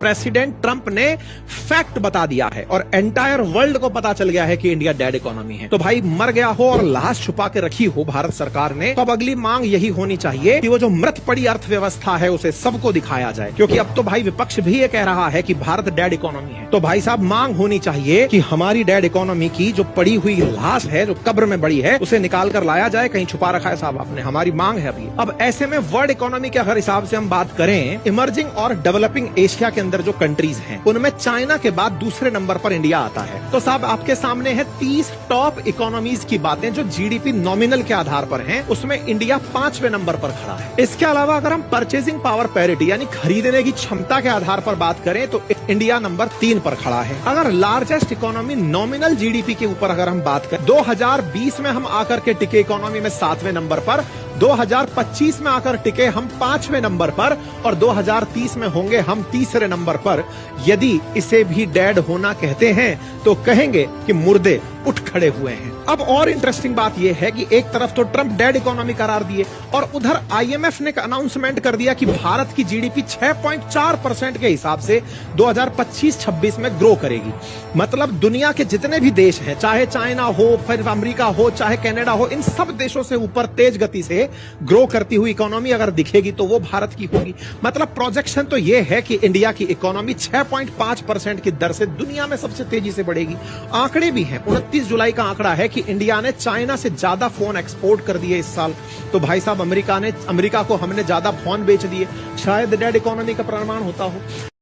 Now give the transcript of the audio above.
President Trump ने fact बता दिया है और एंटायर वर्ल्ड को पता चल गया है कि इंडिया डेड इकोनॉमी है। तो भाई मर गया हो और लाश छुपा के रखी हो भारत सरकार ने, तो अब अगली मांग यही होनी चाहिए कि वो जो मृत पड़ी अर्थव्यवस्था है उसे सबको दिखाया जाए, क्योंकि अब तो भाई विपक्ष भी ये कह रहा है कि भारत डेड इकोनॉमी है। तो भाई साहब मांग होनी चाहिए कि हमारी डेड इकोनॉमी की जो पड़ी हुई लाश है, जो कब्र में बड़ी है, उसे निकाल कर लाया जाए। कहीं छुपा रखा है साहब आपने, हमारी मांग है अभी। अब ऐसे में वर्ल्ड इकोनॉमी के अगर हिसाब से हम बात करें, इमर्जिंग और डेवलपिंग एशिया के अंदर जो कंट्रीज हैं उनमें चाइना के बाद दूसरे नंबर पर इंडिया आता है। तो साहब आपके सामने है 30 टॉप इकोनॉमीज की बातें जो जीडीपी नॉमिनल के आधार पर हैं, उसमें इंडिया 5वें नंबर पर खड़ा है। इसके अलावा अगर हम परचेजिंग पावर पैरिटी यानी खरीदने की क्षमता के आधार पर बात करें तो इंडिया नंबर 3 पर खड़ा है। अगर लार्जेस्ट इकोनॉमी नॉमिनल जीडीपी के ऊपर अगर हम बात करें, 2020 में हम आकर के टिके इकोनॉमी में 7वें नंबर पर, 2025 में आकर टिके हम 5वें नंबर पर और 2030 में होंगे हम 3रे नंबर पर। यदि इसे भी डेड होना कहते हैं तो कहेंगे कि मुर्दे उठ खड़े हुए हैं। अब और इंटरेस्टिंग बात यह है कि एक तरफ तो ट्रंप डेड इकोनॉमी करार दिए और उधर आईएमएफ ने अनाउंसमेंट कर दिया कि भारत की जीडीपी 6.4% के हिसाब से 2025-26 में ग्रो करेगी। मतलब दुनिया के जितने भी देश हैं, चाहे चाइना हो, फिर अमेरिका हो, चाहे कनाडा हो, इन सब देशों से ऊपर तेज गति से ग्रो करती हुई इकोनॉमी अगर दिखेगी तो वो भारत की होगी। मतलब प्रोजेक्शन तो यह है कि इंडिया की इकोनॉमी 6.5% की दर से दुनिया में सबसे तेजी से बढ़ेगी। आंकड़े भी हैं, 29 जुलाई का आंकड़ा है कि इंडिया ने चाइना से ज्यादा फोन एक्सपोर्ट कर दिए इस साल। तो भाई साहब अमेरिका को हमने ज्यादा फोन बेच दिए। शायद डेड इकोनॉमी का प्रमाण होता हो।